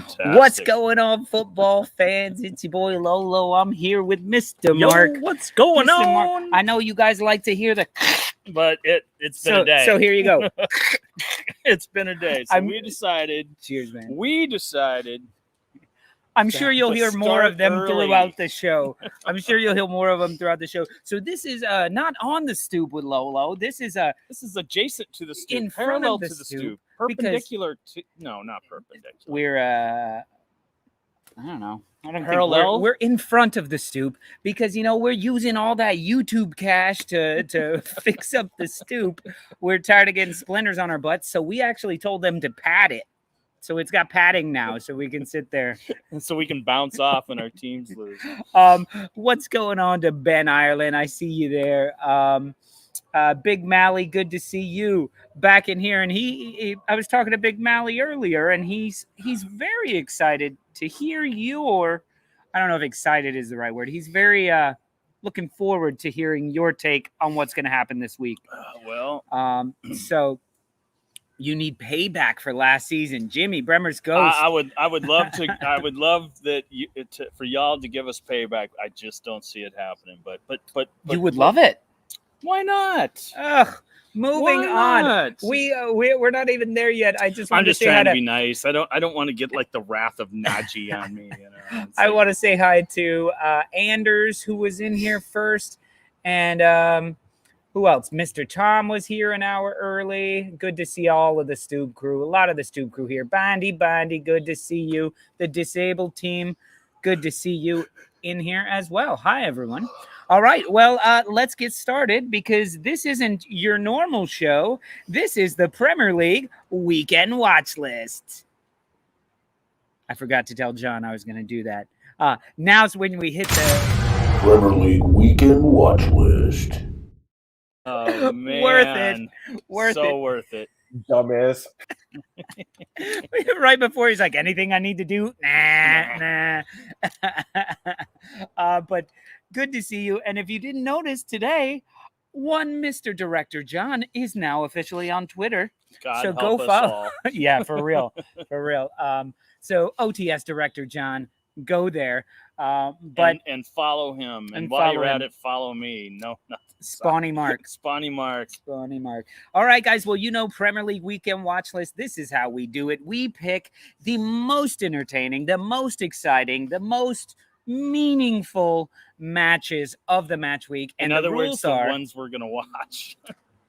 Fantastic. What's going on, football fans? It's your boy Lolo. I'm here with Mr. Mark. What's going Mr. on? Mark. I know you guys like to hear the But it's been a day. So here you go. It's been a day. So we decided. Cheers, man. We decided. I'm sure you'll hear more of them early. throughout the show. I'm sure you'll hear more of them throughout the show. So this is not on the stoop with Lolo. This is adjacent to the stoop, in front parallel of the to the stoop, stoop, perpendicular to not perpendicular. We're I don't know. I don't Parallel? think we're in front of the stoop because we're using all that YouTube cash to fix up the stoop. We're tired of getting splinters on our butts, so we actually told them to pad it. So it's got padding now, so we can sit there. And so we can bounce off when our teams lose. What's going on to Ben Ireland? I see you there. Big Mally, good to see you back in here. And I was talking to Big Mally earlier, and he's very excited to hear your. I don't know if excited is the right word. He's very looking forward to hearing your take on what's going to happen this week. So. You need payback for last season, Jimmy Bremer's ghost. I would love to. I would love that for y'all to give us payback. I just don't see it happening. But you would love it. Why not? Moving on. We're not even there yet. I'm just trying to be nice. I don't want to get like the wrath of Najee on me. I want to say hi to Anders, who was in here first, and who else? Mr. Tom was here an hour early. Good to see all of the Stoop crew. A lot of the Stoop crew here. Bandy, good to see you. The disabled team, good to see you in here as well. Hi, everyone. All right, well, let's get started because this isn't your normal show. This is the Premier League Weekend Watchlist. I forgot to tell John I was going to do that. Now's when we hit the Premier League Weekend Watchlist. Oh, man. Worth it. Dumbass. Right before he's like, anything I need to do? Nah. But good to see you. And if you didn't notice today, one Mr. Director John is now officially on Twitter. God so help go us follow. all. Yeah, for real. So OTS Director John, go there. But and follow him. And while follow you're him. at it, follow me. No. Spawny Mark. All right, guys. Well, Premier League Weekend Watchlist. This is how we do it. We pick the most entertaining, the most exciting, the most meaningful matches of the match week. And in other the words, rules the are ones we're gonna watch.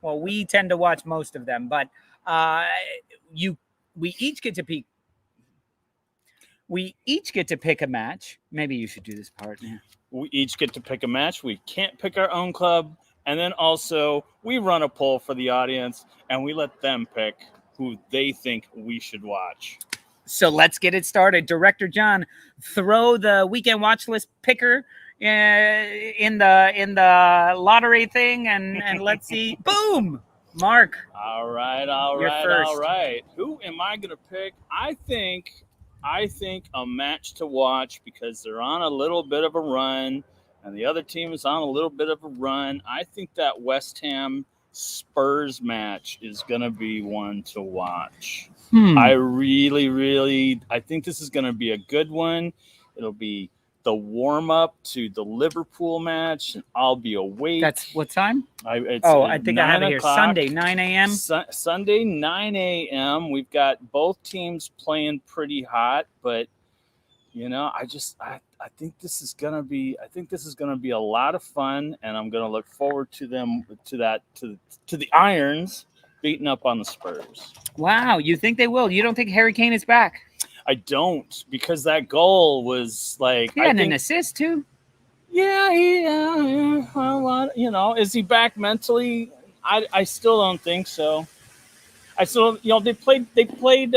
Well, we tend to watch most of them, but we each get to pick. We each get to pick a match. Maybe you should do this part now. We each get to pick a match. We can't pick our own club. And then also we run a poll for the audience and we let them pick who they think we should watch. So let's get it started. Director John, throw the weekend watch list picker in the lottery thing and let's see. Boom! Mark. All right. Who am I going to pick? I think a match to watch because they're on a little bit of a run and the other team is on a little bit of a run. I think that West Ham Spurs match is going to be one to watch. I think this is going to be a good one. It'll be the warm-up to the Liverpool match, and I'll be awake. That's what time? I think I have it here. Sunday, 9 a.m.? Sunday, 9 a.m. We've got both teams playing pretty hot, but, I think this is gonna be a lot of fun, and I'm gonna look forward to the Irons beating up on the Spurs. Wow, you think they will? You don't think Harry Kane is back? I don't, because that goal was like an assist too. Yeah. Is he back mentally? I still don't think so. They played.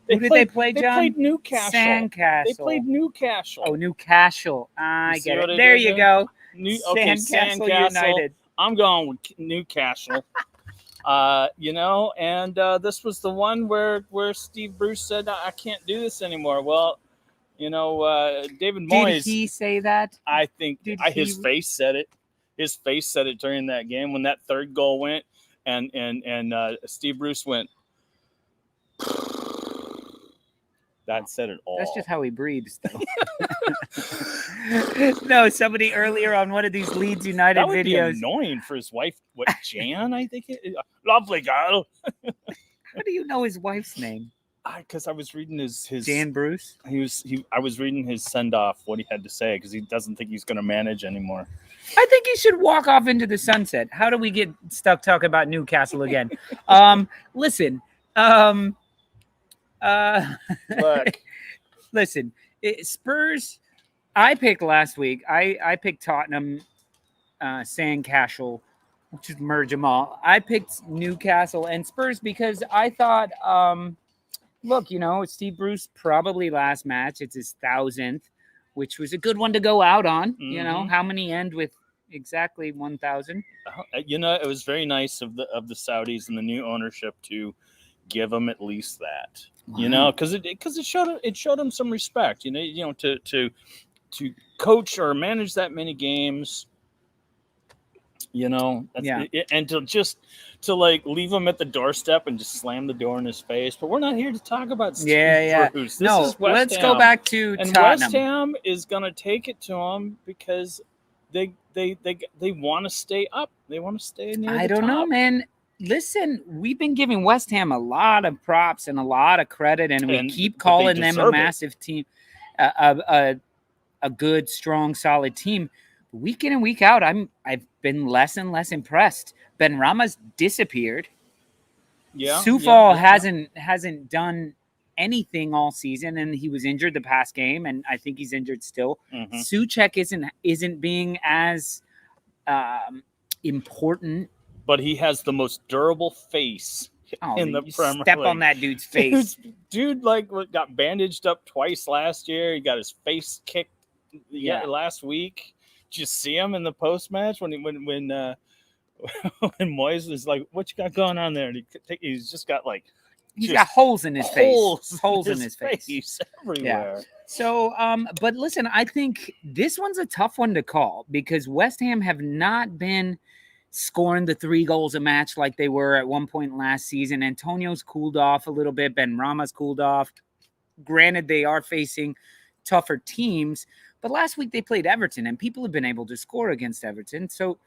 Who did they play, John? They played Newcastle. Sandcastle. They played Newcastle. Oh, Newcastle. I get it. I there did you there? go. Sandcastle United. I'm going with Newcastle. And this was the one where Steve Bruce said, I can't do this anymore. Well, David Moyes. Did he say that? I think his face said it. His face said it during that game when that third goal went and Steve Bruce went. That said it all. That's just how he breathes, though. No, somebody earlier on one of these Leeds United that would videos. be annoying for his wife. What, Jan? I think lovely girl. How do you know his wife's name? Because I was reading his Jan Bruce. I was reading his send off, what he had to say, because he doesn't think he's going to manage anymore. I think he should walk off into the sunset. How do we get stuck talking about Newcastle again? Listen. Look, listen. Spurs. I picked last week. I picked Tottenham, Sandcastle, which is merge them all. I picked Newcastle and Spurs because I thought, look, Steve Bruce probably last match. It's his 1,000th, which was a good one to go out on. Mm-hmm. How many end with exactly 1,000? It was very nice of the Saudis and the new ownership to give them at least that. Wow. Because it showed them some respect. To coach or manage that many games. And to leave him at the doorstep and just slam the door in his face. But we're not here to talk about Steve Bruce. This is West let's Ham. go back to and Tottenham. West Ham is going to take it to them because they want to stay up. They want to stay near the top. I don't know, man. Listen, we've been giving West Ham a lot of props and a lot of credit, and we keep calling them a massive team, a good, strong, solid team. Week in and week out, I've been less and less impressed. Benrahma's disappeared. Soufal hasn't done anything all season, and he was injured the past game, and I think he's injured still. Mm-hmm. Souček isn't being as important. But he has the most durable face in the Premier League. Step on that dude's face. Dude, got bandaged up twice last year. He got his face kicked last week. Did you see him in the post match when Moyes was like, "What you got going on there?" And he's just got he's got holes in his face. Holes in his face everywhere. Yeah. So, but listen, I think this one's a tough one to call because West Ham have not been scoring the 3 goals a match like they were at one point last season. Antonio's cooled off a little bit. Benrahma's cooled off. Granted, they are facing tougher teams, but last week they played Everton, and people have been able to score against Everton. So,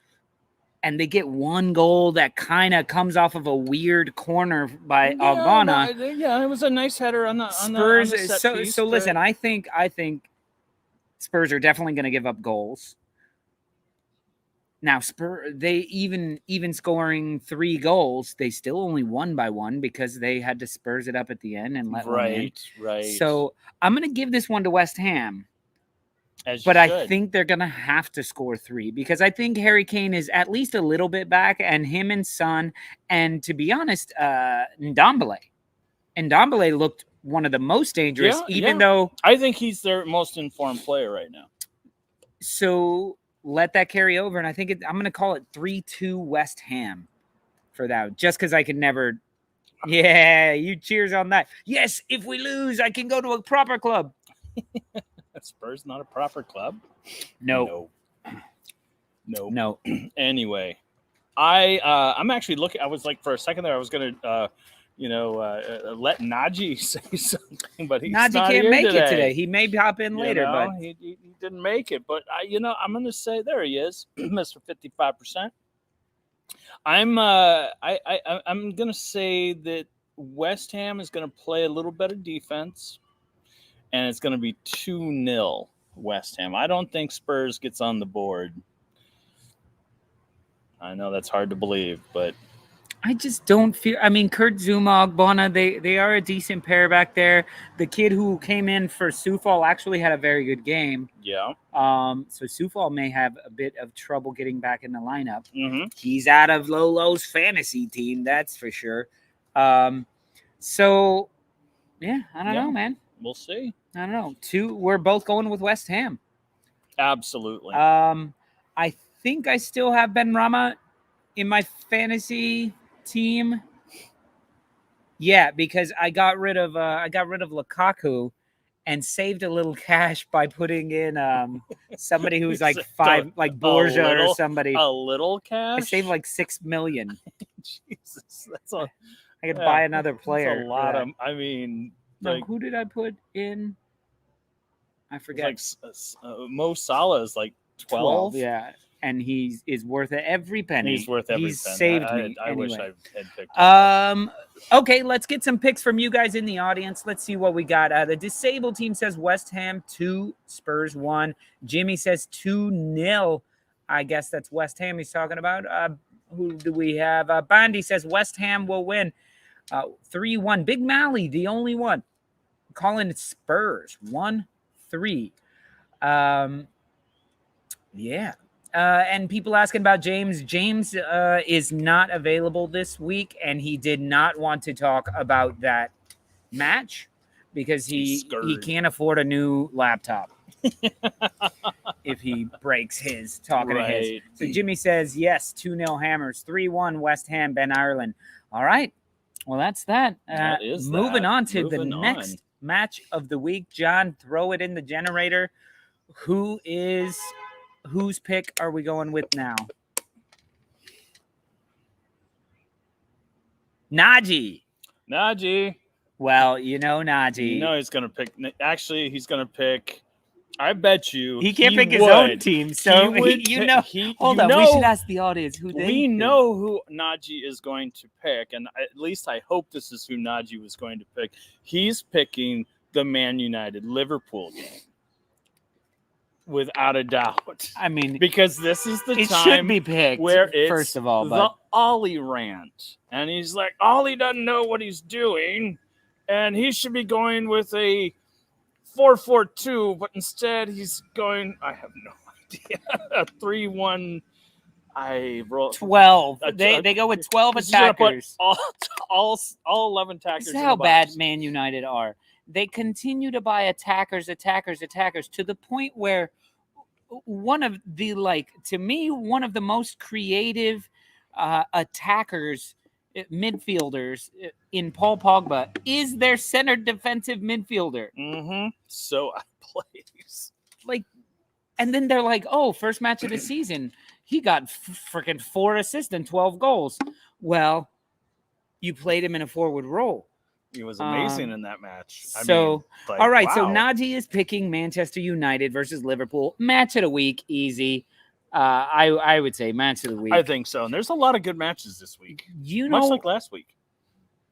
and they get 1 goal that kind of comes off of a weird corner by Albana. It was a nice header on the Spurs. On the set piece, Listen, I think Spurs are definitely going to give up goals. Now, they even scoring 3 goals, they still only won by 1 because they had to Spurs it up at the end and let one in. Right. So I'm going to give this one to West Ham. I think they're going to have to score 3 because I think Harry Kane is at least a little bit back, and him and Son, and to be honest, Ndombele. Ndombele looked one of the most dangerous, though I think he's their most informed player right now. So let that carry over, and I think I'm going to call it 3-2 West Ham for that, just because I can never. Yeah, you cheers on that. Yes, if we lose, I can go to a proper club. Spurs not a proper club? No. Anyway, I'm actually looking. I was for a second there, I was going to, let Najee say something, but he's Najee not can't here make today. it today. He may hop in later, but he didn't make it. But I'm going to say there he is, Mr. 55%. I'm going to say that West Ham is going to play a little better defense, and it's going to be 2-0 West Ham. I don't think Spurs gets on the board. I know that's hard to believe, but I just don't feel. I mean, Kurt Zouma, Ogbonna, they are a decent pair back there. The kid who came in for Soufal actually had a very good game. Yeah. So Soufal may have a bit of trouble getting back in the lineup. Mm-hmm. He's out of Lolo's fantasy team, that's for sure. So yeah, I don't know, man. We'll see. I don't know. We're both going with West Ham. Absolutely. I think I still have Benrahma in my fantasy team. Yeah, because I got rid of Lukaku and saved a little cash by putting in somebody who's like Borja or somebody. A little cash? I saved like $6 million. Jesus, that's a. I could buy another player. That's a lot of. I mean, No, like who did I put in? I forget. like Mo Salah is like 12. Yeah, and he is worth every penny. He's worth every He's penny. saved me. I wish anyway. I had picked him. Okay, let's get some picks from you guys in the audience. Let's see what we got. The disabled team says West Ham 2, Spurs 1. Jimmy says 2-0. I guess that's West Ham he's talking about. Who do we have? Bondi says West Ham will win 3-1. Big Mally, the only one. Calling it Spurs 1-3. Yeah. And people asking about James. James is not available this week, and he did not want to talk about that match because he can't afford a new laptop if he breaks his talking to his. So Jimmy says, yes, 2-0 Hammers, 3-1 West Ham, Ben Ireland. All right. Well, that's that. Moving on to the next match of the week. John, throw it in the generator. Whose pick are we going with now? Najee. Well, you know Najee. You know he's going to pick. Actually, he's going to pick. I bet you he can't pick his own team. So hold on. We should ask the audience who they. We know who Najee is going to pick, and at least I hope this is who Najee was going to pick. He's picking the Man United Liverpool game. Without a doubt. I mean, because this is the time should be picked where it's first of all, the Ollie rant. And he's like, Ollie doesn't know what he's doing, and he should be going with a 4-4-2, but instead he's going, I have no idea, a 3-1. I roll 12. They go with 12 attackers. All 11 attackers. This is how bad Man United are. They continue to buy attackers to the point where one of the most creative attackers, midfielders in Paul Pogba is their center defensive midfielder. Mm-hmm. So I plays. And then they're like, oh, first match of the season, he got freaking 4 assists and 12 goals. Well, you played him in a forward role. He was amazing in that match. All right. Wow. So Najee is picking Manchester United versus Liverpool. Match of the week, easy. I would say match of the week. I think so. And there's a lot of good matches this week. Much like last week.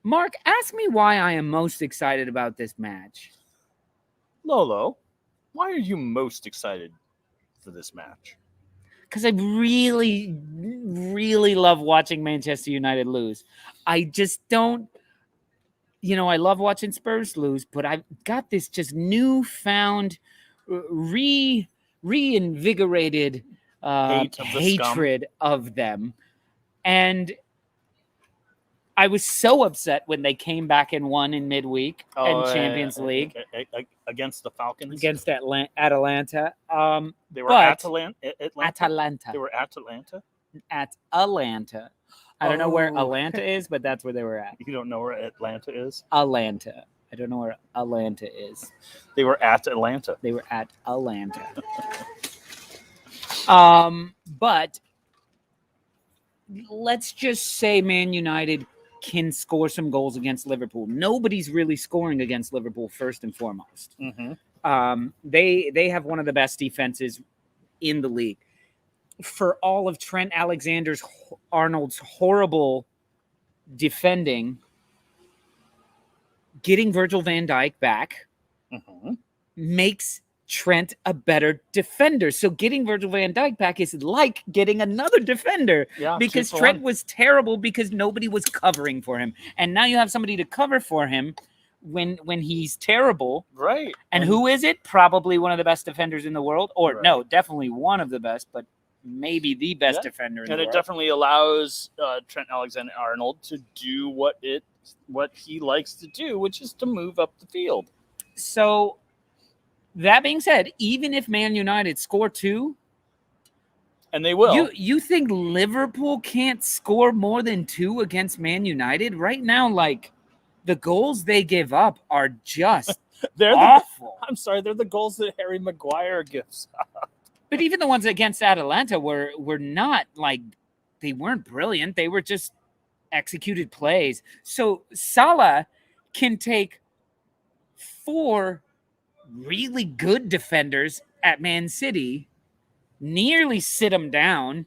Mark, ask me why I am most excited about this match. Lolo, why are you most excited for this match? Because I really, really love watching Manchester United lose. I just don't. I love watching Spurs lose, but I've got this just newfound, reinvigorated hatred of them. And I was so upset when they came back and won in midweek and Champions League. Against the Falcons? Against Atalanta. They were Atalanta? Atalanta. They were Atalanta? Atalanta. I don't know where Atlanta is, but that's where they were at. You don't know where Atlanta is? Atlanta. I don't know where Atlanta is. They were at Atlanta. They were at Atlanta. But let's just say Man United can score some goals against Liverpool. Nobody's really scoring against Liverpool first and foremost. Mm-hmm. They have one of the best defenses in the league. For all of Trent Alexander-Arnold's horrible defending, getting Virgil van Dijk back makes Trent a better defender. So getting Virgil van Dijk back is like getting another defender because Trent was terrible because nobody was covering for him. And now you have somebody to cover for him when he's terrible. Right. And who is it? Probably one of the best defenders in the world. Or no, definitely one of the best, but maybe the best defender in the world. And it definitely allows Trent Alexander-Arnold to do what he likes to do, which is to move up the field. So that being said, even if Man United score 2, and they will, you think Liverpool can't score more than 2 against Man United right now? Like the goals they give up are just awful. I'm sorry, they're the goals that Harry Maguire gives up. But even the ones against Atalanta were not like, they weren't brilliant. They were just executed plays. So Salah can take 4 really good defenders at Man City nearly sit them down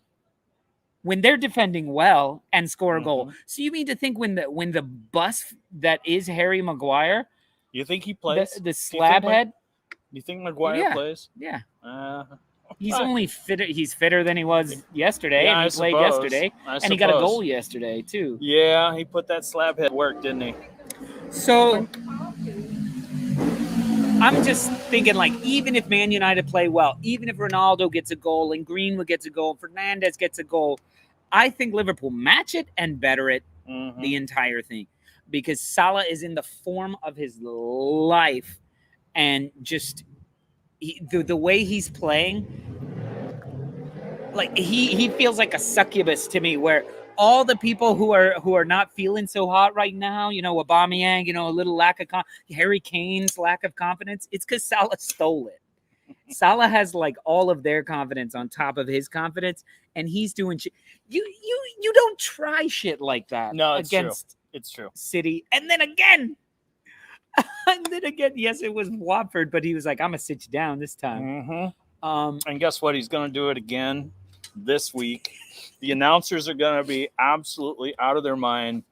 when they're defending well and score a goal. So you mean to think when the bus that is Harry Maguire, you think he plays? The slab head? You think Maguire plays? Yeah. He's only fitter. He's fitter than he was yesterday, yeah, and he played yesterday, and he got a goal yesterday too. Yeah, he put that slab head work, didn't he? So I'm just thinking, like, even if Man United play well, even if Ronaldo gets a goal and Greenwood gets a goal, Fernandes gets a goal, I think Liverpool match it and better it the entire thing, because Salah is in the form of his life, and just the way he's playing, like he feels like a succubus to me, where all the people who are not feeling so hot right now, Aubameyang, a little lack of Harry Kane's lack of confidence, it's because Salah stole it. Salah has like all of their confidence on top of his confidence, and he's doing shit. You don't try shit like that. No, it's against true. It's true. City, and then again, yes, it was Watford, but he was like, "I'm gonna sit you down this time." And guess what? He's gonna do it again this week. The announcers are gonna be absolutely out of their mind.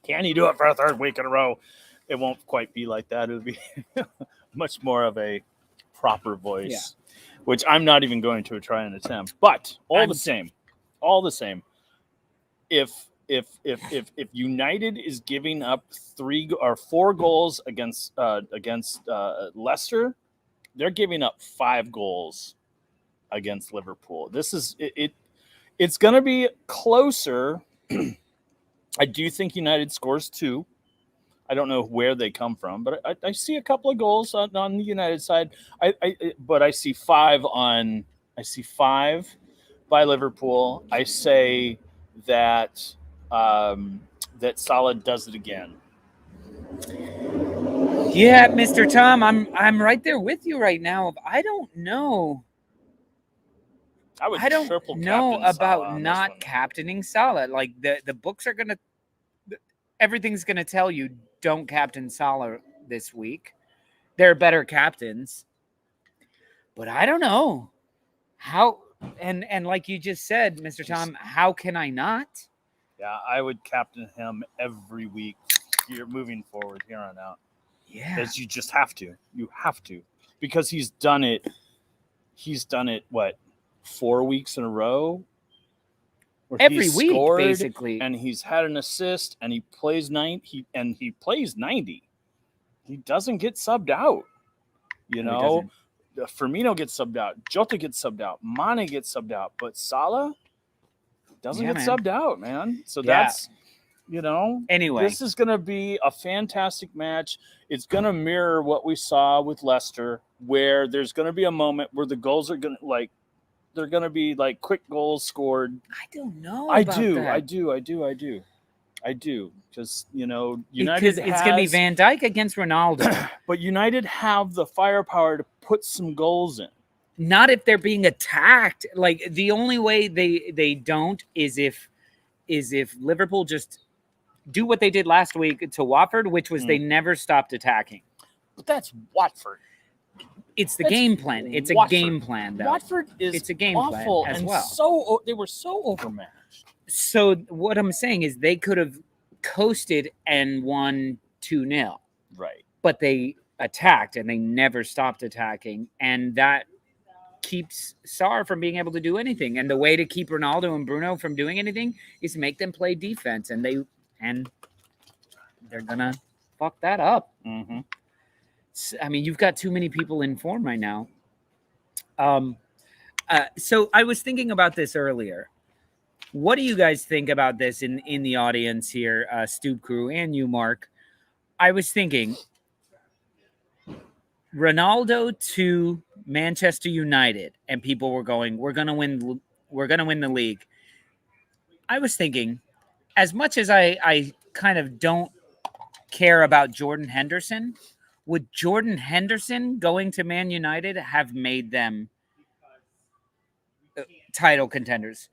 Can he do it for a third week in a row? It won't quite be like that. It'll be much more of a proper voice, which I'm not even going to try and attempt. But all the same, if United is giving up 3 or 4 goals against Leicester, they're giving up 5 goals against Liverpool. This is it. It's going to be closer. I do think United scores 2. I don't know where they come from, but I see a couple of goals on the United side. But I see 5 by Liverpool. I say that that Salah does it again. Yeah, Mr. Tom, I'm right there with you right now. I don't know. I don't know about not captaining Salah. Like the books are gonna, everything's gonna tell you don't captain Salah this week. There are better captains, but I don't know how. And like you just said, Mr. Tom, how can I not? Yeah, I would captain him every week. You're moving forward here on out. Yeah, because you just have to. You have to, because he's done it. He's done it. What? 4 weeks in a row, every week, basically, and he's had an assist, and he plays 90. He plays 90. He doesn't get subbed out. Firmino gets subbed out. Jota gets subbed out. Mane gets subbed out, but Salah doesn't get subbed out, man. So that's Anyway, this is going to be a fantastic match. It's going to mirror what we saw with Leicester, where there's going to be a moment where the goals are going to they're going to be like quick goals scored. I don't know. I do. Because, United it's going to be Van Dijk against Ronaldo. But United have the firepower to put some goals in. Not if they're being attacked. Like, the only way they don't is if Liverpool just do what they did last week to Watford, which was they never stopped attacking. But that's Watford. It's the game plan. It's a game plan, though. Watford is a game awful plan as and well. They were so overmatched. So what I'm saying is they could have coasted and won 2-0. Right. But they attacked, and they never stopped attacking. And that keeps Sarr from being able to do anything. And the way to keep Ronaldo and Bruno from doing anything is to make them play defense. And they're going to fuck that up. Mm-hmm. I mean, you've got too many people in form right now. So I was thinking about this earlier. What do you guys think about this in the audience here, Stoop Crew, and you, Mark? I was thinking Ronaldo to Manchester United, and people were going, we're gonna win the league. I was thinking, as much as I kind of don't care about Jordan Henderson, would Jordan Henderson going to Man United have made them title contenders?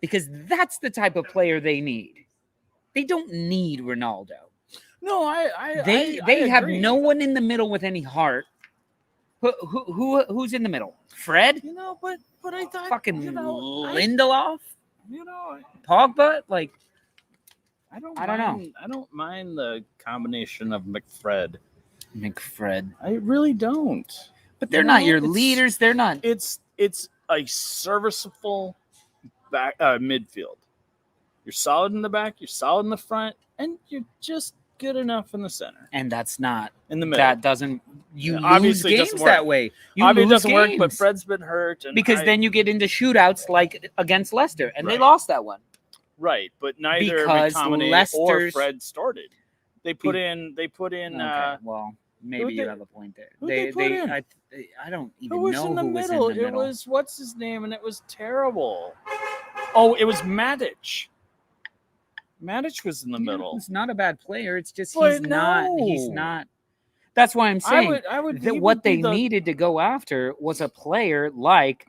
Because that's the type of player they need. They don't need Ronaldo. No, They have agree. no one in the middle with any heart. Who's in the middle? Fred? But I thought Fucking Lindelof? You know, Pogba? Like, I don't know. I don't mind the combination of McFred. I really don't. But they're not your leaders. They're not. It's a serviceable back midfield. You're solid in the back. You're solid in the front, and you're just good enough in the center. And that's not in the middle. That doesn't. You obviously lose games that way. You obviously lose it doesn't games. work. But Fred's been hurt, and because then you get into shootouts like against Leicester, and they lost that one. Right, but neither because McTominay or Fred started. They put in. Okay, well, maybe you have a point there. They put in? I don't even Who was know in the who middle? was in the middle. It was what's his name, and it was terrible. Oh, it was Matic. Matic was in the middle. He's not a bad player. It's just But he's not. He's no. not. That's why I'm saying I would that what they needed to go after was a player like,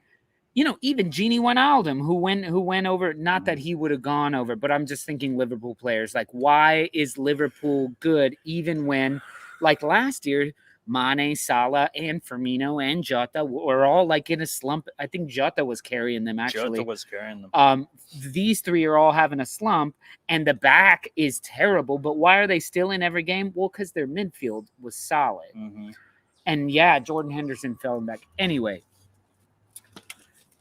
even Gini Wijnaldum, who went over. Not that he would have gone over, but I'm just thinking Liverpool players. Like, why is Liverpool good even when, like last year, Mane, Salah, and Firmino and Jota were all like in a slump. I think Jota was carrying them actually. Jota was carrying them. These three are all having a slump, and the back is terrible. But why are they still in every game? Well, because their midfield was solid. Mm-hmm. And yeah, Jordan Henderson fell back. Anyway,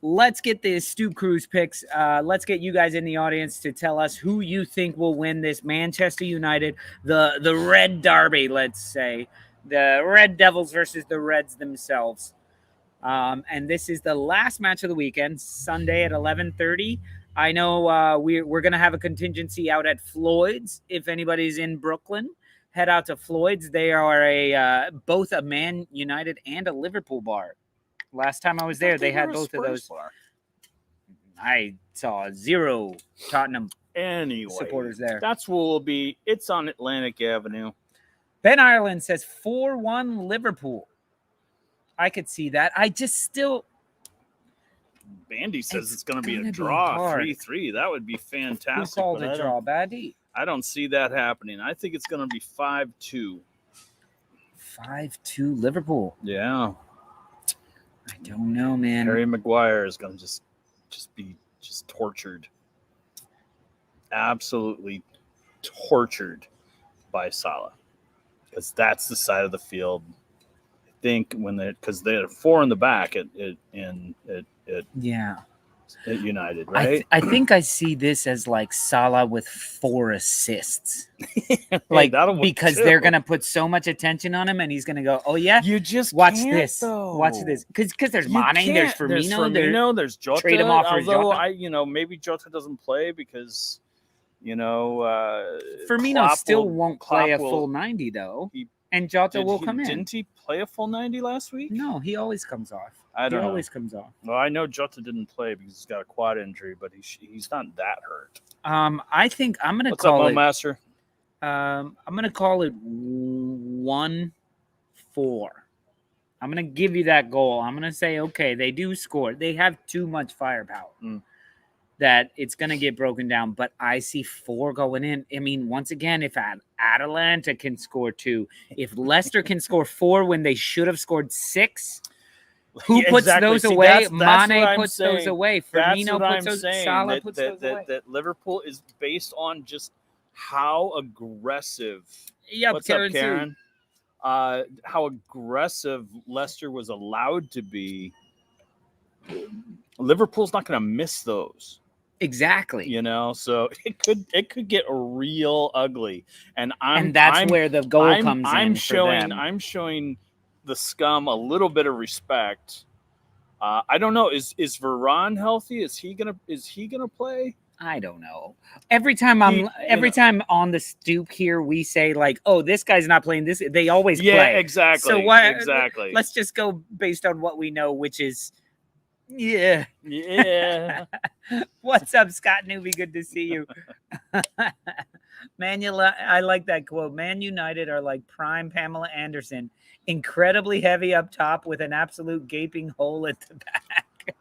let's get the Stoop Cruise picks. Let's get you guys in the audience to tell us who you think will win this Manchester United, the Red Derby, let's say. The Red Devils versus the Reds themselves. And this is the last match of the weekend, Sunday at 11:30. I know we're going to have a contingency out at Floyd's. If anybody's in Brooklyn, head out to Floyd's. They are both a Man United and a Liverpool bar. Last time I was there, they had both of those. Bar. I saw 0 Tottenham Supporters supporters there. That's what will be. It's on Atlantic Avenue. Ben Ireland says 4-1 Liverpool. I could see that. I just still... Bandy says it's going to be a draw, 3-3. That would be fantastic. Who called a draw, Bandy? I don't see that happening. I think it's going to be 5-2. 5-2 Liverpool. Yeah. I don't know, man. Harry Maguire is going to just be tortured. Absolutely tortured by Salah. Because that's the side of the field. I think because they had 4 in the back at United, right? I think I see this as like Salah with 4 assists. Because they're gonna put so much attention on him, and he's gonna go, "Oh yeah, you just watch can't, this, though. Watch this." Because there's Mane, there's Firmino, there's Jota. Trade him off for Jota. Maybe Jota doesn't play because. Firmino won't play a full 90 though, and Jota will come in. Didn't he play a full 90 last week? No, he always comes off. He always comes off. Well, I know Jota didn't play because he's got a quad injury, but he's not that hurt. I think I'm gonna What's call up, it. Master? I'm gonna call it 1-4. I'm gonna give you that goal. I'm gonna say, okay, they do score. They have too much firepower. That it's going to get broken down, but I see 4 going in. I mean, once again, if Atalanta can score 2, if Leicester can score 4 when they should have scored 6, who puts those away? Mane puts those away. Firmino puts those away. Salah puts those away. That Liverpool is based on just how aggressive. Yep, What's up, Karen? How aggressive Leicester was allowed to be. Liverpool's not going to miss those. Exactly. So it could get real ugly, and that's where the goal comes in. I'm showing the scum a little bit of respect. I don't know. Is Varane healthy? Is he gonna play? I don't know. Every time on the Stoop here, we say like, "Oh, this guy's not playing." This they always play. Yeah, exactly. So why? Exactly. Let's just go based on what we know, which is. Yeah. What's up, Scott Newby? Good to see you. I like that quote. Man United are like prime Pamela Anderson, incredibly heavy up top with an absolute gaping hole at the back.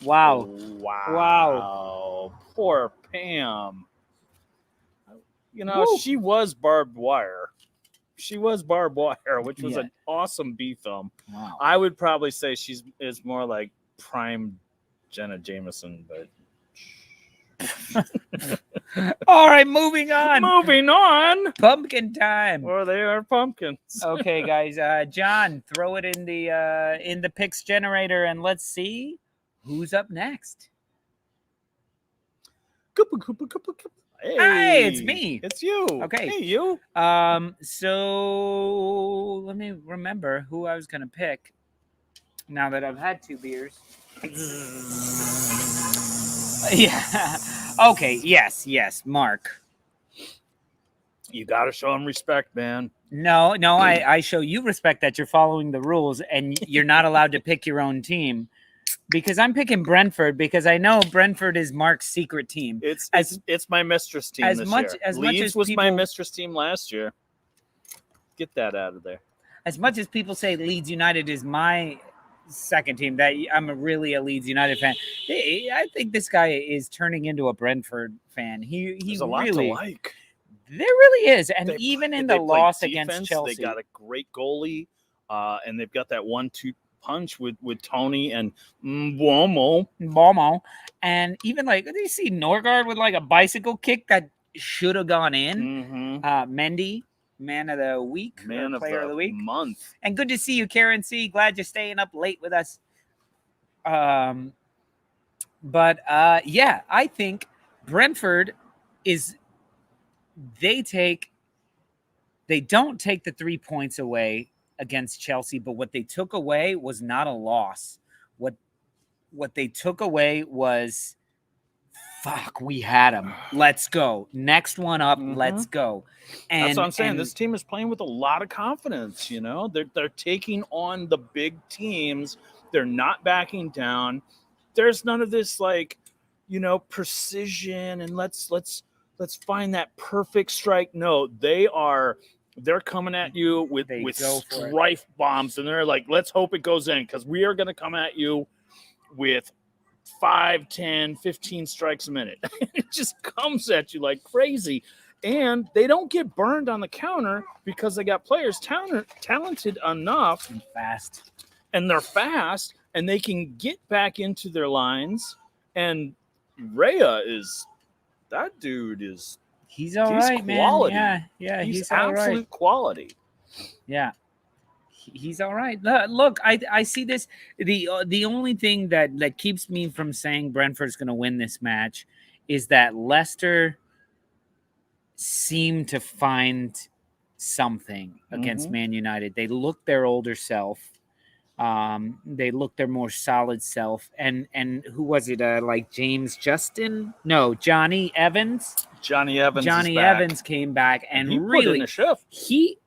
Wow. Wow. Poor Pam. Woo. she was barbed wire. She was barbed wire, which was Yeah. an awesome B film. Wow. I would probably say is more like prime Jenna Jameson, but All right, moving on. moving on. Pumpkin time. Or they are pumpkins. Okay, guys. John, throw it in the picks generator, and let's see who's up next. Hey, it's me. It's you. Okay. Hey, you. So let me remember who I was gonna pick. Now that I've had 2 beers. Yeah. Okay. Yes. Mark. You got to show him respect, man. No. I show you respect that you're following the rules and you're not allowed to pick your own team. Because I'm picking Brentford because I know Brentford is Mark's secret team. It's my mistress team this year. Leeds was my mistress team last year. Get that out of there. As much as people say Leeds United is my second team, that I'm really a Leeds United fan. I think this guy is turning into a Brentford fan. He's a lot really, to like. There really is, and even in the loss against Chelsea, they got a great goalie, and they've got that 1-2 punch with Tony and Bomo, and even like did you see Norgard with like a bicycle kick that should have gone in? Mendy, man of the week, player of the week, month, and good to see you, Karen C. Glad you're staying up late with us. But I think Brentford is. They don't take the 3 points away against Chelsea, but what they took away was not a loss. What they took away was, fuck, we had them. Let's go. Next one up. Let's go. And that's what I'm saying. This team is playing with a lot of confidence. They're taking on the big teams. They're not backing down. There's none of this precision and let's find that perfect strike. No, they're coming at you with strife bombs, and they're like, let's hope it goes in because we are going to come at you with 5, 10, 15 strikes a minute. It just comes at you like crazy. And they don't get burned on the counter because they got players talented enough and they're fast, and they can get back into their lines. And Rhea that dude is... He's all right, quality. Man. Yeah, he's absolute right. quality. Yeah, he's all right. Look, I see this. The only thing that keeps me from saying Brentford's going to win this match is that Leicester seem to find something against Man United. They look their older self. They look their more solid self. And who was it? Like James Justin? No, Johnny Evans. Johnny Evans came back and he really put in a shift. He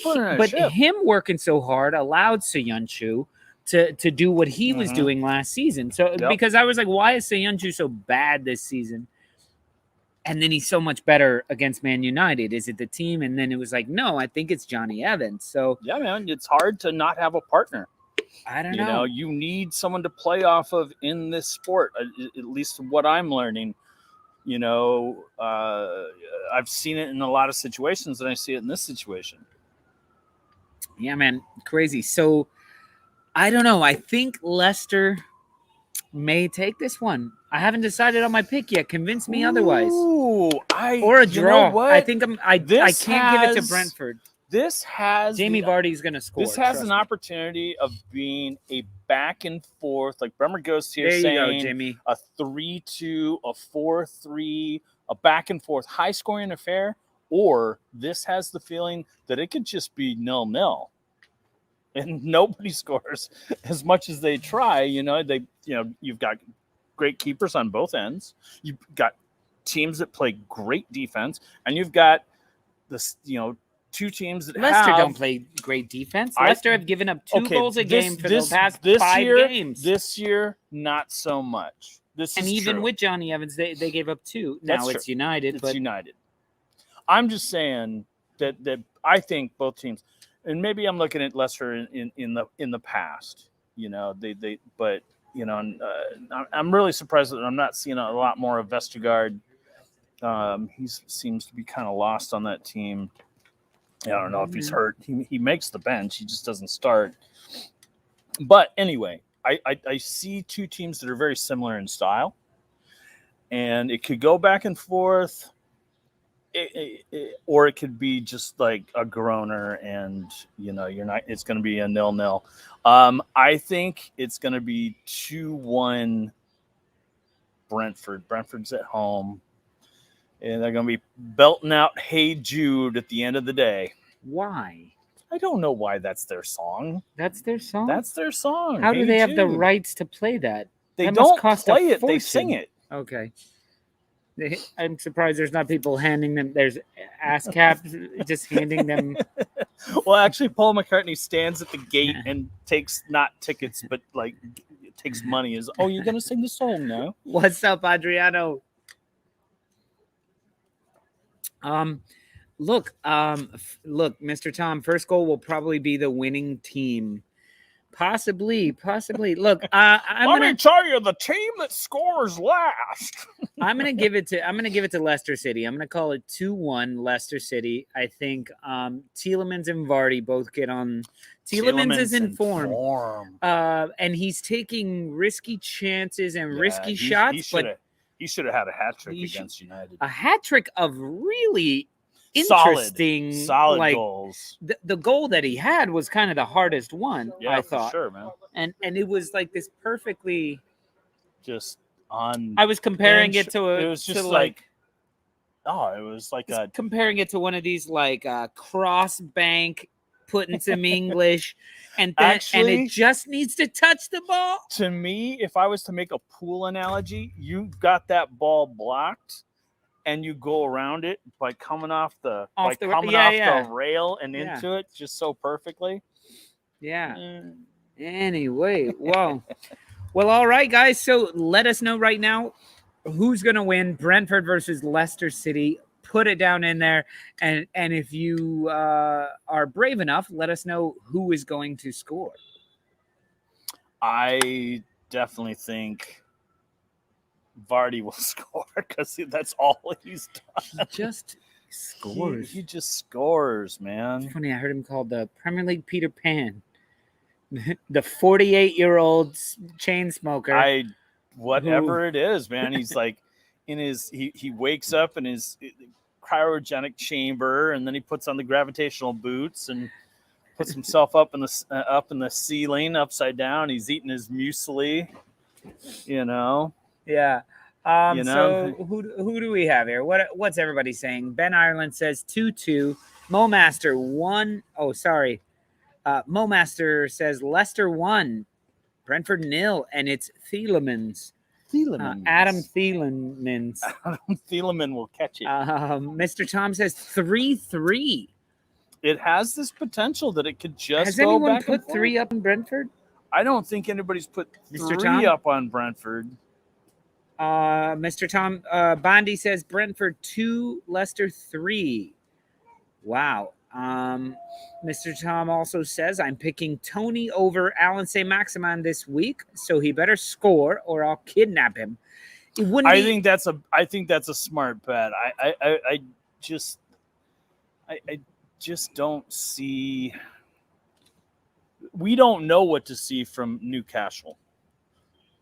put in a shift. Him working so hard allowed Soyuncu to do what he was doing last season. So because I was like, why is Soyuncu so bad this season? And then he's so much better against Man United. Is it the team? And then it was like, no, I think it's Johnny Evans. So yeah, man, it's hard to not have a partner. I don't know. You need someone to play off of in this sport, at least what I'm learning. I've seen it in a lot of situations, and I see it in this situation. Yeah, man, crazy. So I don't know. I think Leicester may take this one. I haven't decided on my pick yet. Convince me otherwise. Or a draw. I think I can't give it to Brentford. This has Jamie Vardy's going to score. This has an opportunity of being a back and forth, like Bremer Ghost here there saying, you go, Jimmy. A 3-2, a 4-3, a back and forth, high scoring affair. Or this has the feeling that it could just be 0-0, and nobody scores as much as they try. You've got great keepers on both ends. You've got teams that play great defense, and you've got this, two teams that Leicester don't play great defense. Leicester have given up 2 goals a game for the past 5 games. This year, not so much. Even with Johnny Evans, they gave up 2. Now it's United. It's United. I'm just saying that I think both teams, and maybe I'm looking at Leicester in the past. I'm really surprised that I'm not seeing a lot more of Vestergaard He seems to be kind of lost on that team. I don't know if he's hurt. He makes the bench. He just doesn't start. But anyway, I see two teams that are very similar in style. And it could go back and forth. Or it could be just like a groaner and, it's going to be a 0-0. I think it's going to be 2-1 Brentford. Brentford's at home. And they're going to be belting out Hey Jude at the end of the day. Why? I don't know why that's their song. That's their song? That's their song. How Hey do they have the Jude. rights to play that? They That don't must cost play a it. They sing fortune. it. Okay. I'm surprised there's not people handing them. There's ASCAP just handing them. Well, actually, Paul McCartney stands at the gate and takes not tickets, but like takes money. You're going to sing the song now? What's up, Adriano? Look, Mr. Tom, first goal will probably be the winning team. Possibly. Look, Let me tell you, the team that scores last. I'm gonna give it to Leicester City. I'm gonna call it 2-1 Leicester City. I think Tielemans and Vardy both get on. Tielemans is in form. And he's taking risky chances and risky shots. He should have had a hat trick against United. A hat trick of really interesting, solid goals. The goal that he had was kind of the hardest one, I thought. For sure, man. And it was like this perfectly just on. I was comparing it to it was just like it was like comparing it to one of these like cross bank, putting some English, and it just needs to touch the ball. To me, if I was to make a pool analogy, you got that ball blocked. And you go around it by coming off the rail and into it just so perfectly. Yeah. Anyway, well, all right, guys. So let us know right now who's going to win Brentford versus Leicester City. Put it down in there. And if you are brave enough, let us know who is going to score. I definitely think Vardy will score because that's all he's done. He just scores. He just scores, man. It's funny. I heard him called the Premier League Peter Pan. The 48-year-old chain smoker. Whatever it is, man. He's like he wakes up in his cryogenic chamber, and then he puts on the gravitational boots and puts himself up in the ceiling upside down. He's eating his muesli, Yeah. So who do we have here? What's everybody saying? Ben Ireland says 2-2. Mo Master 1. Oh, sorry. Mo Master says Leicester 1, Brentford 0, and it's Thielemans. Adam Thielemans. Adam Thieleman will catch it. Mr. Tom says 3-3. It has this potential that it could just Has go anyone back put and 3 up in Brentford? I don't think anybody's put Mr. 3 Tom? up on Brentford. Mr. Tom Bondi says Brentford 2, Leicester 3. Wow. Mr. Tom also says I'm picking Tony over Alan St. Maximin this week, so he better score or I'll kidnap him. I think that's a smart bet. I just don't see. We don't know what to see from Newcastle.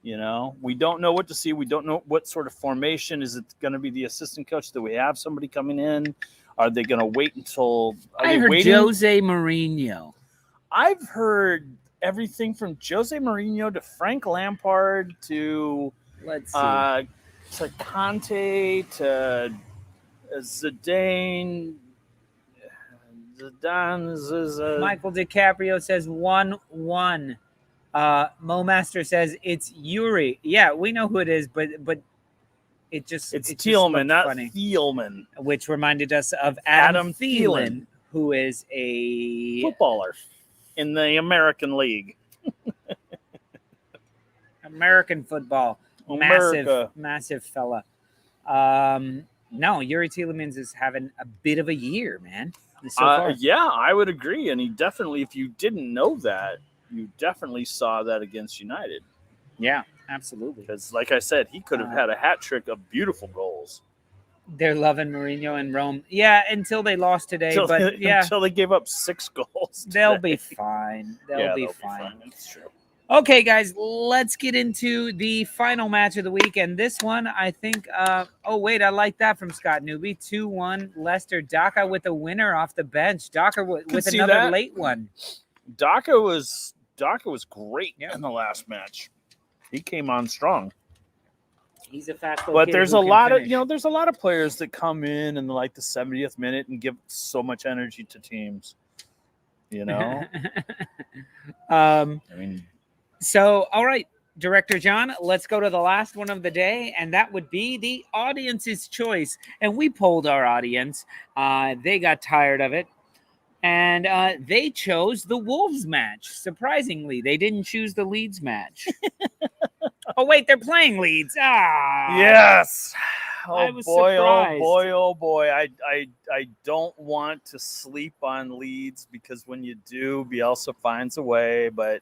We don't know what to see. We don't know what sort of formation. Is it going to be the assistant coach? Do we have somebody coming in? Are they going to wait until? I heard Jose Mourinho. I've heard everything from Jose Mourinho to Frank Lampard to to Conte to Zidane. Michael DiCaprio says 1-1. Mo Master says it's Yuri. Yeah, we know who it is, but it's Thielemann, not funny. Thielemann, which reminded us of Adam Thielen, who is a footballer in the American League. American football, massive fella. No, Yuri Tielemans is having a bit of a year, man. So far. Yeah, I would agree, and he definitely. If you didn't know that, you definitely saw that against United. Yeah, absolutely. Because, like I said, he could have had a hat trick of beautiful goals. They're loving Mourinho in Rome. Yeah, until they lost today. But yeah, until they gave up 6 goals. they'll today. be fine. They'll be fine. It's true. Okay, guys, let's get into the final match of the week. And this one, I think, oh, wait, I like that from Scott Newby. 2-1 Leicester. Daka with a winner off the bench. Daka with another late one. Daka was great in the last match. He came on strong. He's a fast but there's a lot of there's a lot of players that come in like the 70th minute and give so much energy to teams. I mean, so all right, Director John, let's go to the last one of the day, and that would be the audience's choice. And we polled our audience. They got tired of it. And they chose the Wolves match. Surprisingly, they didn't choose the Leeds match. Oh, wait, they're playing Leeds. Yes. I was surprised. Oh boy. I don't want to sleep on Leeds because when you do, Bielsa finds a way. But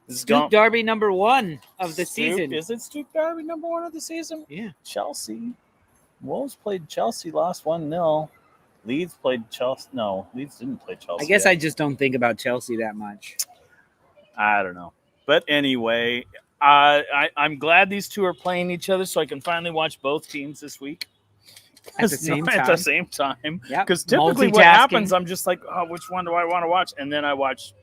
Stoop Derby number 1 of the season. Is it Stoop Derby number 1 of the season? Yeah. Chelsea. Wolves played Chelsea, lost 1-0. Leeds played Chelsea. No, Leeds didn't play Chelsea. I guess I just don't think about Chelsea that much. I don't know. But anyway, I'm glad these two are playing each other so I can finally watch both teams this week. At the same time. Yeah. Because typically what happens, I'm just like, oh, which one do I want to watch? And then I watch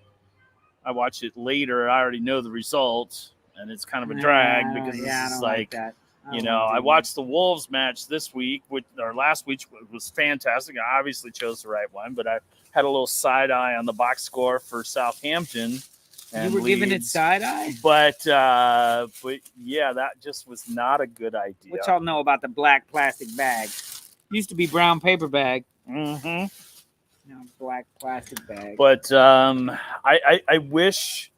it later. I already know the result. And it's kind of a drag because it's like that. I watched the Wolves match this week, last week was fantastic. I obviously chose the right one, but I had a little side eye on the box score for Southampton. And you were giving it side eye? But yeah, that just was not a good idea. What y'all know about the black plastic bag? Used to be brown paper bag. Mm-hmm. Now black plastic bag. But I wish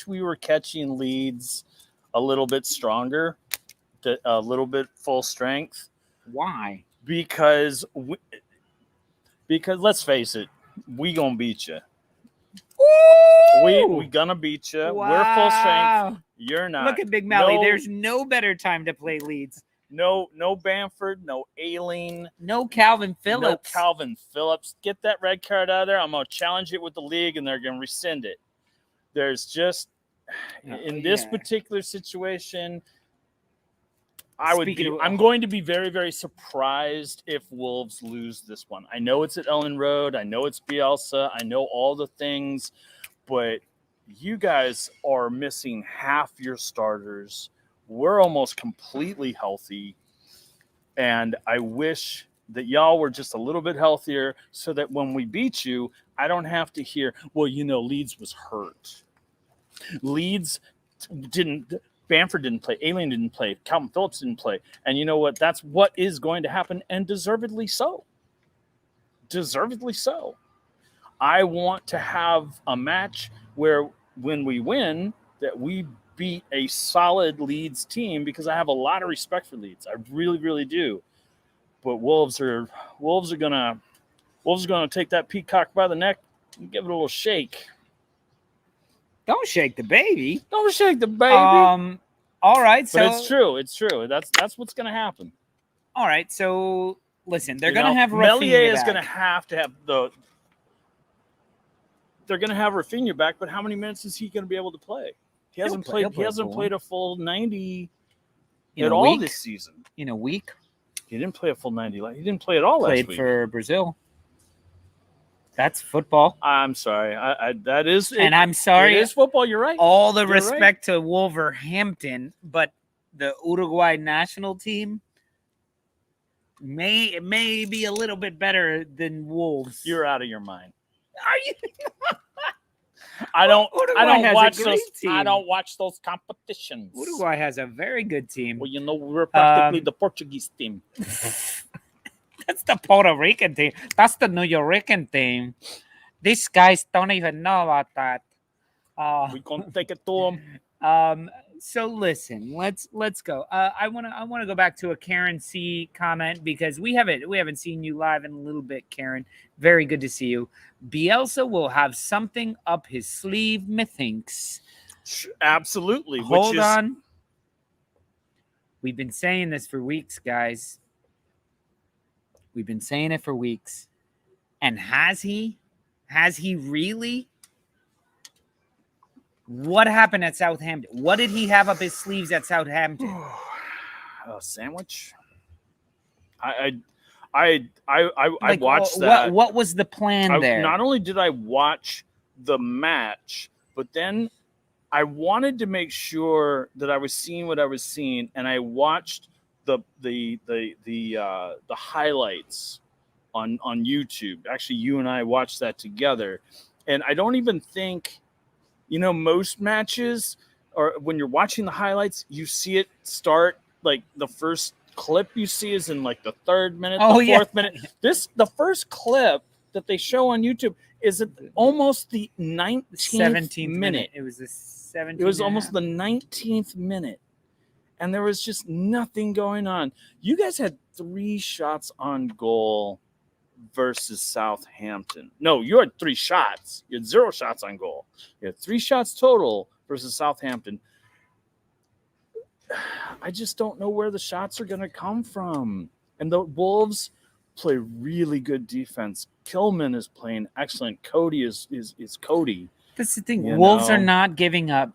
we were catching Leeds a little bit stronger. A little bit full strength. Why? Because let's face it, we gonna beat you. We gonna beat you. Wow. We're full strength. You're not. Look at Big Melly. There's no better time to play Leeds. No Bamford. No Ailing. No Calvin Phillips. Get that red card out of there. I'm gonna challenge it with the league, and they're gonna rescind it. There's just in this particular situation. I'm going to be very, very surprised if Wolves lose this one. I know it's at Ellen Road. I know it's Bielsa. I know all the things, but you guys are missing half your starters. We're almost completely healthy, and I wish that y'all were just a little bit healthier so that when we beat you, I don't have to hear, well, Leeds was hurt. Leeds didn't... Bamford didn't play. Ailing didn't play. Calvin Phillips didn't play. And you know what? That's what is going to happen, and deservedly so. Deservedly so. I want to have a match where when we win, that we beat a solid Leeds team because I have a lot of respect for Leeds. I really, really do. But Wolves are gonna take that peacock by the neck and give it a little shake. Don't shake the baby. Don't shake the baby. All right. So but it's true. It's true. That's what's going to happen. All right. So listen, they're going to have Rafinha Melier is back. going to have They're going to have Rafinha back, but how many minutes is he going to be able to play? He hasn't played a full 90 at all this season. In a week. He didn't play a full 90. He didn't play at all last week. Played for Brazil. That's football. I'm sorry. That is, and I'm sorry. It is football. You're right. All the respect to Wolverhampton, but the Uruguay national team may be a little bit better than Wolves. You're out of your mind. Are you? I don't watch those competitions. Uruguay has a very good team. Well, we're practically the Portuguese team. That's the Puerto Rican team. That's the New Yorker team. These guys don't even know about that. We're gonna take it to them. So listen, let's go. I wanna go back to a Karen C comment because we haven't seen you live in a little bit, Karen. Very good to see you. Bielsa will have something up his sleeve, methinks. Absolutely. Hold on. We've been saying this for weeks, guys. We've been saying it for weeks. And has he? Has he really? What happened at Southampton? What did he have up his sleeves at Southampton? A sandwich. I watched that. What was the plan there? Not only did I watch the match, but then I wanted to make sure that I was seeing what I was seeing, and I watched the highlights on YouTube. Actually, you and I watched that together, and I don't even think, most matches, or when you're watching the highlights, you see it start like the first clip you see is in like the 3rd minute, the 4th minute. The first clip that they show on YouTube is at almost the 17th minute. It was the 17th. It was almost the 19th minute, and there was just nothing going on. You guys had 3 shots on goal versus Southampton. No, you had 3 shots. You had 0 shots on goal. You had 3 shots total versus Southampton. I just don't know where the shots are going to come from. And the Wolves play really good defense. Kilman is playing excellent. Cody is Cody. That's the thing. Wolves are not giving up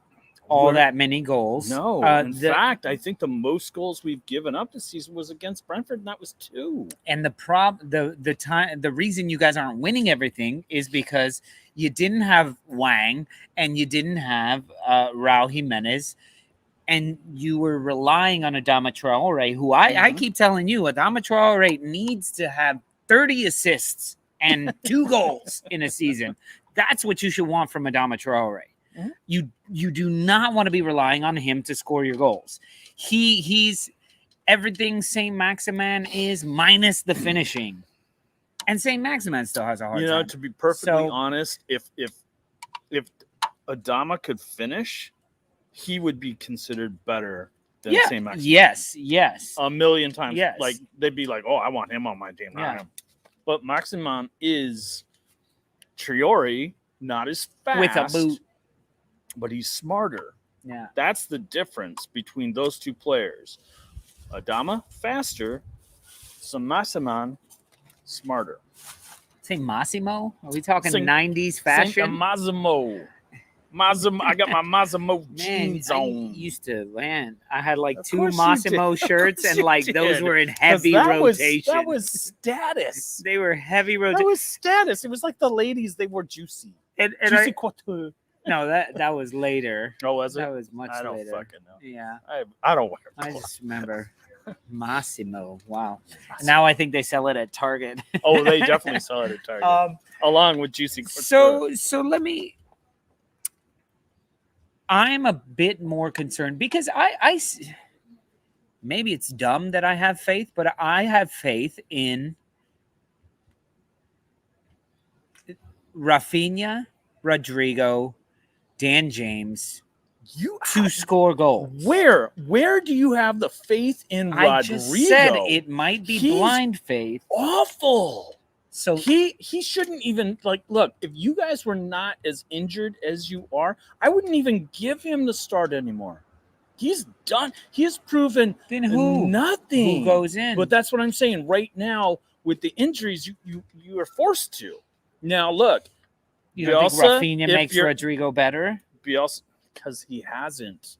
that many goals. No. In fact, I think the most goals we've given up this season was against Brentford, and that was 2. And the reason you guys aren't winning everything is because you didn't have Wang and you didn't have Raul Jimenez. And you were relying on Adama Traore, who I keep telling you, Adama Traore needs to have 30 assists and 2 goals in a season. That's what you should want from Adama Traore. Mm-hmm. You do not want to be relying on him to score your goals. He's everything Saint Maximin is minus the finishing. And Saint Maximin still has a hard time. To be perfectly honest, if Adama could finish, he would be considered better than Saint Maximin. Yes. A million times. Yes. Like, they'd be like, I want him on my team, not him. But Maximin is Traore, not as fast. With a boot. But he's smarter. Yeah. That's the difference between those 2 players. Adama, faster. Saint Maximin, smarter. Say Massimo? Are we talking 90s fashion? Saint Massimo. I got my Massimo jeans on. I had like 2 Massimo shirts, and like those were in heavy rotation. That was status. They were heavy rotation. That was status. It was like the ladies, they wore juicy. Juicy couture. No, that was later. Oh, was it? That was much later. I don't fucking know. Yeah. I don't wear I just remember Massimo. Wow. Now I think they sell it at Target. Oh, they definitely sell it at Target. Along with juicy couture. So let me... I'm a bit more concerned because I maybe it's dumb that I have faith, but I have faith in Rafinha, Rodrigo, Dan James to score goals. Where do you have the faith in Rodrigo? I just said it might be blind faith. Awful. So he shouldn't even look, if you guys were not as injured as you are, I wouldn't even give him the start anymore. He's done. He has proven nothing. Who goes in? But that's what I'm saying. Right now, with the injuries, you are forced to. Now look, you don't think Rafinha makes Rodrigo better? Bielsa, because he hasn't.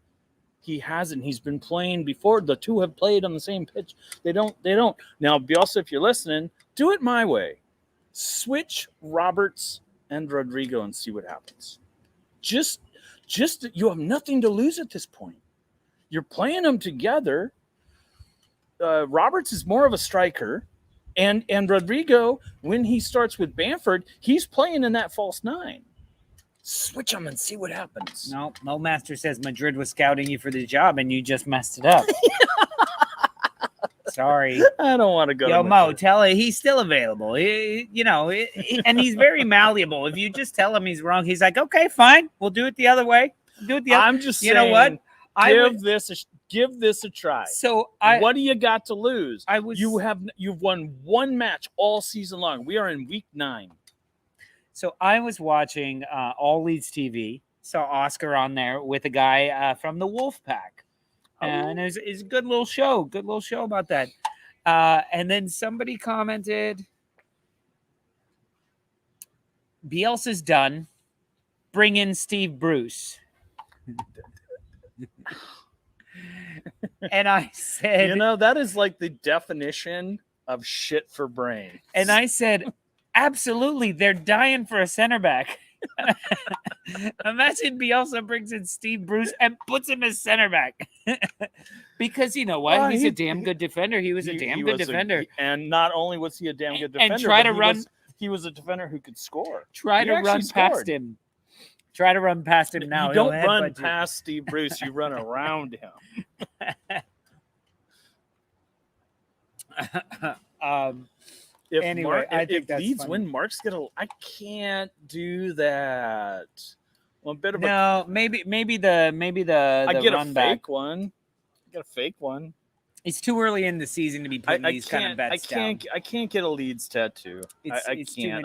He's been playing before. The 2 have played on the same pitch. They don't. Now, Bielsa, if you're listening, do it my way. Switch Roberts and Rodrigo and see what happens. Just you have nothing to lose at this point. You're playing them together. Roberts is more of a striker, and Rodrigo, when he starts with Bamford, he's playing in that false 9. Switch them and see what happens. No, Mo Master says Madrid was scouting you for the job, and you just messed it up. Sorry. I don't want to go. Yo, Mo, tell it he's still available. And he's very malleable. If you just tell him he's wrong, he's like, okay, fine. We'll do it the other way. I'm just saying, you know what? Give this a try. So what do you got to lose? You've won 1 match all season long. We are in week 9. So I was watching All Leeds TV. Saw Oscar on there with a guy from the Wolf Pack. And it's a good little show. Good little show about that. And then somebody commented, Bielsa's done. Bring in Steve Bruce. And I said, you know, that is like the definition of shit for brains. And I said, absolutely, they're dying for a center back. Imagine Bielsa brings in Steve Bruce and puts him as center back. Because you know what? He's a damn good defender. He was a damn good defender. And not only was he a damn good defender, and try to run. He was a defender who could score. Try to run past him. Try to run past him now. You don't run past Steve Bruce. You run around him. If Leeds funny. win, Mark's gonna. I can't do that. Well, a bit of maybe the I get run a back. fake one. I get a fake one. It's too early in the season to be putting these kind of bets down. I can't get a Leeds tattoo. I can't.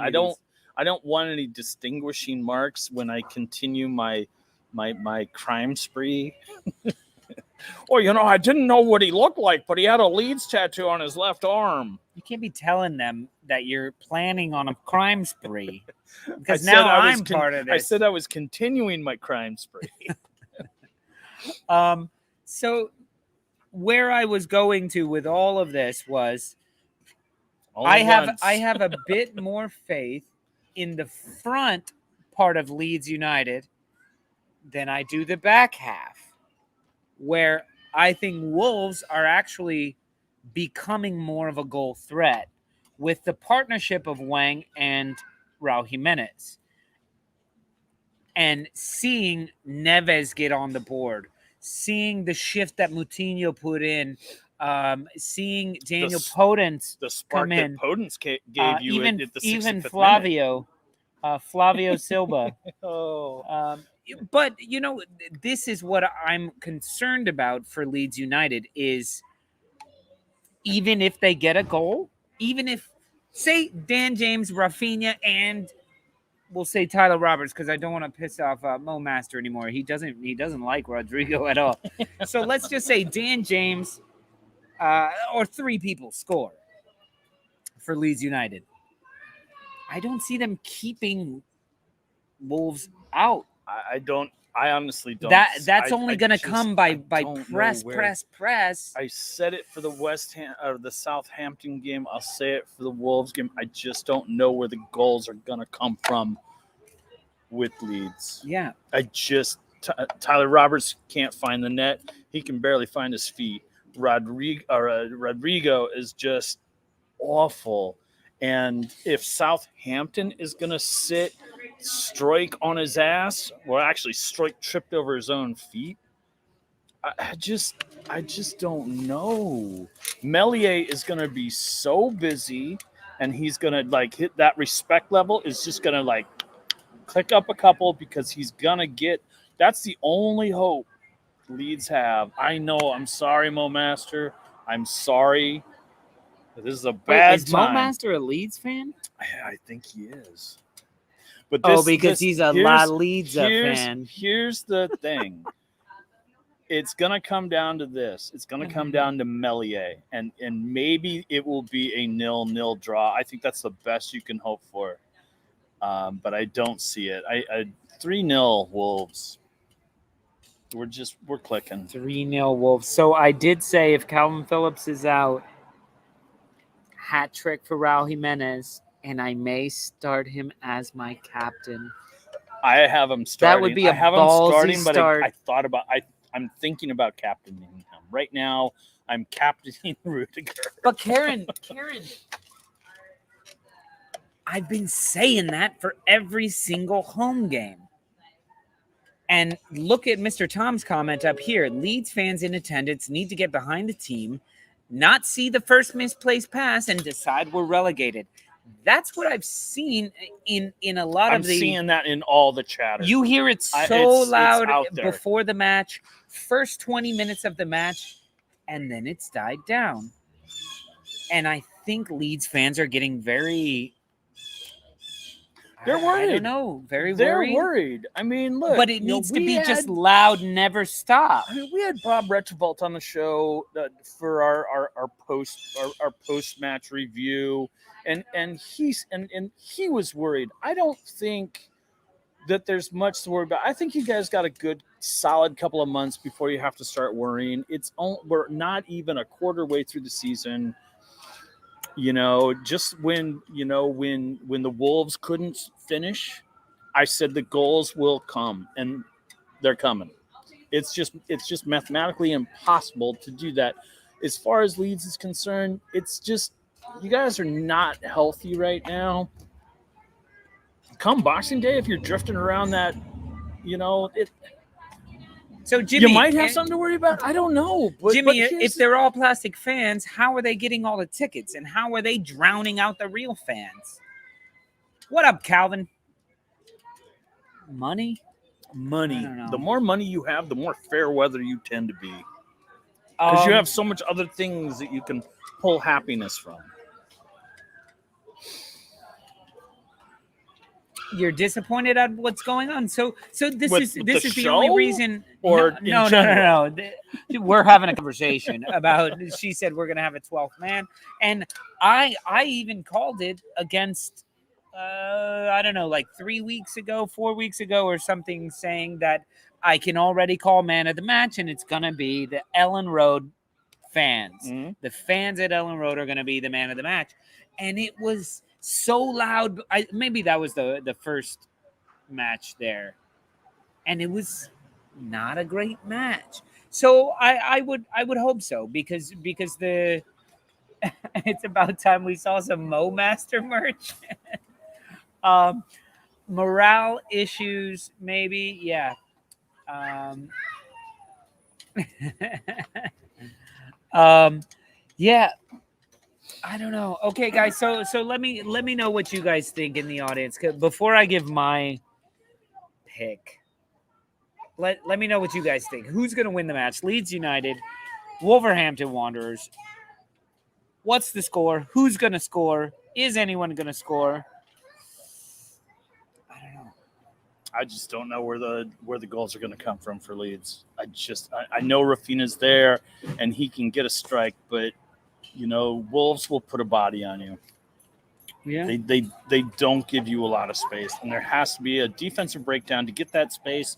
I don't want any distinguishing marks when I continue my crime spree. Well, you know, I didn't know what he looked like, but he had a Leeds tattoo on his left arm. You can't be telling them that you're planning on a crime spree. Because now I'm part of this. I said I was continuing my crime spree. So where I was going to with all of this was I have a bit more faith in the front part of Leeds United than I do the back half, where I think Wolves are actually becoming more of a goal threat with the partnership of Wang and Raul Jimenez. And seeing Neves get on the board, seeing the shift that Moutinho put in, seeing Daniel Podence the spark come in. That Podence gave you even at the 65th Flavio, Flavio Silva. But, you know, this is what I'm concerned about for Leeds United is even if they get a goal, even if, say, Dan James, Rafinha, and we'll say Tyler Roberts, because I don't want to piss off Mo Master anymore. He doesn't like Rodrigo at all. So let's just say Dan James or three people score for Leeds United. I don't see them keeping Wolves out. I honestly don't. That's only going to come by press. I said it for the West Ham or the Southampton game. I'll say it for the Wolves game. I just don't know where the goals are going to come from with Leeds. Yeah. Tyler Roberts can't find the net. He can barely find his feet. Rodrigo is just awful. And if Southampton is going to sit Stroik on his ass, well, actually Stroik tripped over his own feet, I just don't know. Meslier is going to be so busy, and he's going to like hit that respect level is just going to like click up a couple because he's going to get – that's the only hope Leeds have. I know. I'm sorry, Mo Master. I'm sorry. This is a bad is time. Mo Master a Leeds fan? I think he is. But because he's a La Leeds fan. Here's the thing. It's going to come down to this. It's going to come down to Meslier. And maybe it will be a 0-0 draw. I think that's the best you can hope for. But I don't see it. 3-0 Wolves. We're clicking. 3-0 Wolves. So I did say if Calvin Phillips is out, hat trick for Raul Jimenez, and I may start him as my captain. I have him starting. That would be a ballsy start. I thought about. I'm thinking about captaining him right now. I'm captaining Rudiger. But Karen, I've been saying that for every single home game. And look at Mr. Tom's comment up here. Leeds fans in attendance need to get behind the team, not see the first misplaced pass, and decide we're relegated. That's what I've seen in a lot of the... I'm seeing that in all the chatter. You hear it so loud before the match, first 20 minutes of the match, and then it's died down. And I think Leeds fans are getting very... They're worried. I don't know. They're worried. I mean, look. But it needs to be just loud, never stop. I mean, we had Bob Retchevalt on the show for our post match review, and he was worried. I don't think that there's much to worry about. I think you guys got a good, solid couple of months before you have to start worrying. We're not even a quarter way through the season. Just when the Wolves couldn't finish, I said the goals will come, and they're coming. It's just mathematically impossible to do that. As far as Leeds is concerned, it's just you guys are not healthy right now. Come Boxing Day, if you're drifting around that, So Jimmy, you might have something to worry about. I don't know, Jimmy. If they're all plastic fans, how are they getting all the tickets, and how are they drowning out the real fans? What up, Calvin? Money. The more money you have, the more fair weather you tend to be, because you have so much other things that you can pull happiness from. You're disappointed at what's going on. So this is the show? only reason. Or no. We're having a conversation about. She said we're gonna have a 12th man, and I even called it against. I don't know, like 4 weeks ago or something, saying that I can already call man of the match, and it's gonna be the Ellen Road fans. Mm-hmm. The fans at Ellen Road are gonna be the man of the match, and it was so loud. Maybe that was the first match there, and it was not a great match. So I would hope so, because the it's about time we saw some Mo Master merch. Morale issues, maybe, yeah. Yeah. I don't know. Okay, guys. So let me know what you guys think in the audience before I give my pick. Let me know what you guys think. Who's going to win the match? Leeds United, Wolverhampton Wanderers. What's the score? Who's going to score? Is anyone going to score? I don't know. I just don't know where the goals are going to come from for Leeds. I know Rafinha's there and he can get a strike, but Wolves will put a body on you. Yeah. They don't give you a lot of space, and there has to be a defensive breakdown to get that space,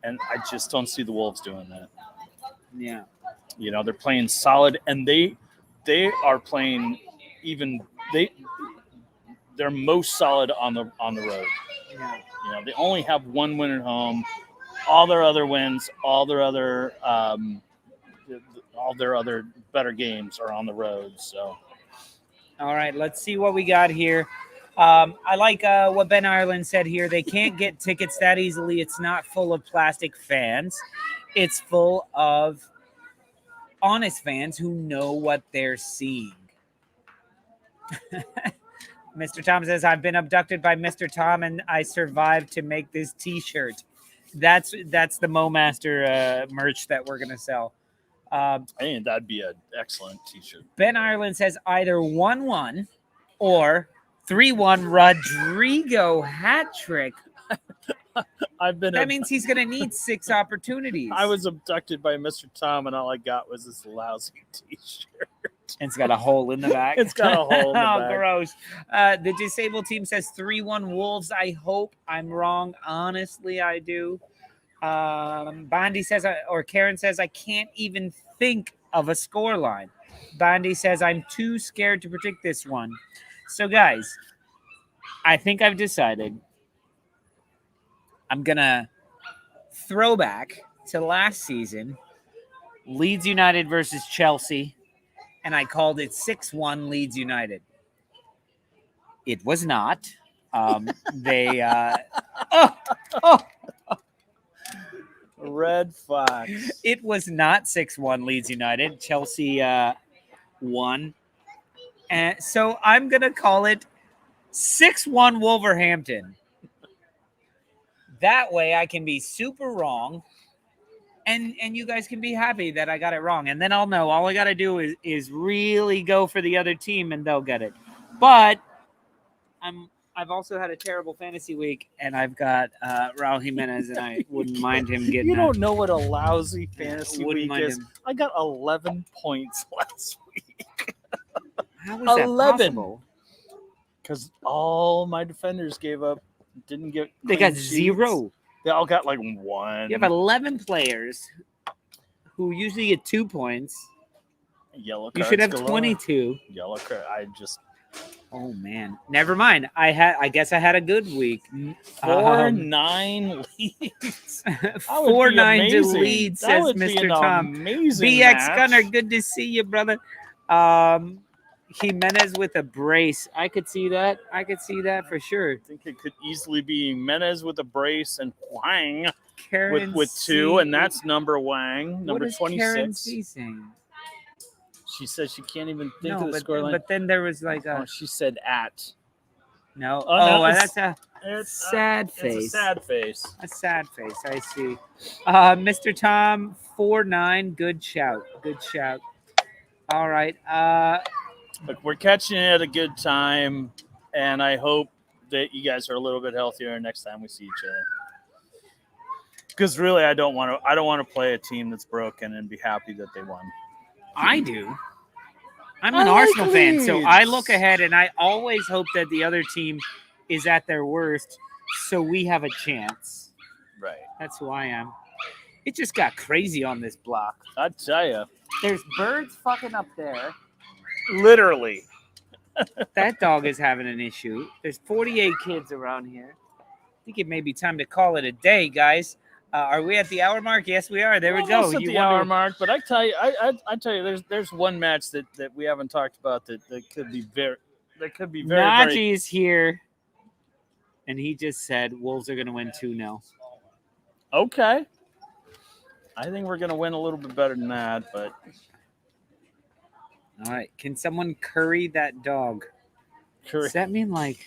and I just don't see the Wolves doing that. Yeah. They're playing solid, and they are playing they're most solid on the road. Yeah. They only have one win at home. All their other wins, all their other better games are on the road. So, all right, let's see what we got here. I like what Ben Ireland said here. They can't get tickets that easily. It's not full of plastic fans. It's full of honest fans who know what they're seeing. Mr. Tom says, I've been abducted by Mr. Tom and I survived to make this t-shirt. That's the Mo Master merch that we're going to sell. I think that'd be an excellent t-shirt. Ben Ireland says either 1-1 or 3-1 Rodrigo hat trick. That means he's going to need 6 opportunities. I was abducted by Mr. Tom, and all I got was this lousy t-shirt. And it's got a hole in the back. It's got a hole in the back. Oh, gross. The disabled team says 3-1 Wolves. I hope I'm wrong. Honestly, I do. Bondi says, or Karen says, I can't even think of a scoreline. Bondi says, I'm too scared to predict this one. So, guys, I think I've decided I'm going to throw back to last season, Leeds United versus Chelsea, and I called it 6-1 Leeds United. It was not. Red Fox. It was not 6-1 Leeds United. Chelsea won. And so I'm going to call it 6-1 Wolverhampton. That way I can be super wrong, and you guys can be happy that I got it wrong. And then I'll know. All I got to do is really go for the other team, and they'll get it. But I'm I've also had a terrible fantasy week, and I've got Raul Jimenez, and I wouldn't mind him getting. You don't know what a lousy fantasy wouldn't week mind is. him. I got 11 points last week. How is that 11. possible? Because all my defenders gave up, didn't get. They clean got sheets. 0. They all got like 1. You have 11 players who usually get 2 points. Yellow You cards should have galore. 22. Yellow card. I just Oh man, never mind. I guess I had a good week. 4-9 Leeds. 4-9 to Leeds, says Mr. Tom. Amazing BX match. Gunner, good to see you, brother. Jimenez with a brace. I could see that. I could see that for sure. I think it could easily be Jimenez with a brace and Wang Karen with 2, and that's number Wang, number what is 26. Karen C saying? She said she can't even think No, of the but, scoreline. but then there was like a Oh, she said at. no. Oh, no, that's a It's sad It's face. a sad face. A sad face. I see. Mr. Tom 4-9. Good shout. Good shout. All right. Look, we're catching it at a good time, and I hope that you guys are a little bit healthier next time we see each other. Because really, I don't want to play a team that's broken and be happy that they won. I do. I'm I an like Arsenal fan, so Leeds. I look ahead and I always hope that the other team is at their worst, so we have a chance. Right. That's who I am. It just got crazy on this block. I tell you, There's birds fucking up there. literally. That dog is having an issue. There's 48 kids around here. I think it may be time to call it a day, guys. Are we at the hour mark? Yes, we are. There we go. Almost at the hour mark, but I tell you, there's one match that we haven't talked about that could be very Najee is here, and he just said Wolves are going to win 2-0. Okay. I think we're going to win a little bit better than that, but All right. Can someone curry that dog? Does that mean like